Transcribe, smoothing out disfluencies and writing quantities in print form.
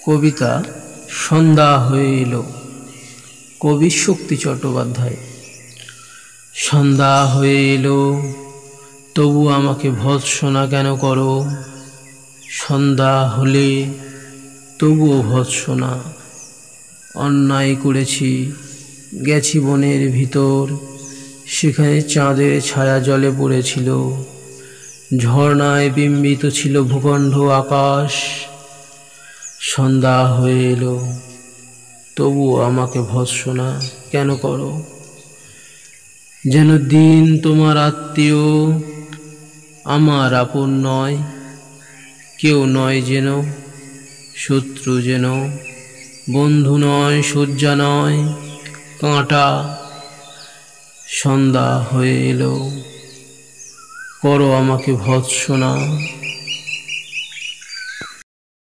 কবিতা সন্ধ্যা হয়ে এলো। কবি শক্তি চট্টোপাধ্যায়। সন্ধ্যা হয়ে এলো, তবু আমাকে ভৎসনা কেন করো? সন্ধ্যা হলে তবুও ভৎসনা। অন্যায় করেছি, গেছি বনের ভিতর, সেখানে চাঁদের ছায়া জলে পড়েছিল। ঝর্ণায় বিম্বিত ছিল ভূখণ্ড আকাশ। সন্ধ্যা হয়ে এলো, তবুও আমাকে ভৎসনা কেন করো? যেন দিন তোমার আত্মীয়, আমার আপন নয়, কেউ নয় যেন, শত্রু যেন, বন্ধু নয়, শয্যা নয়, কাঁটা। সন্ধ্যা হয়ে এলো, করো আমাকে ভৎসনা।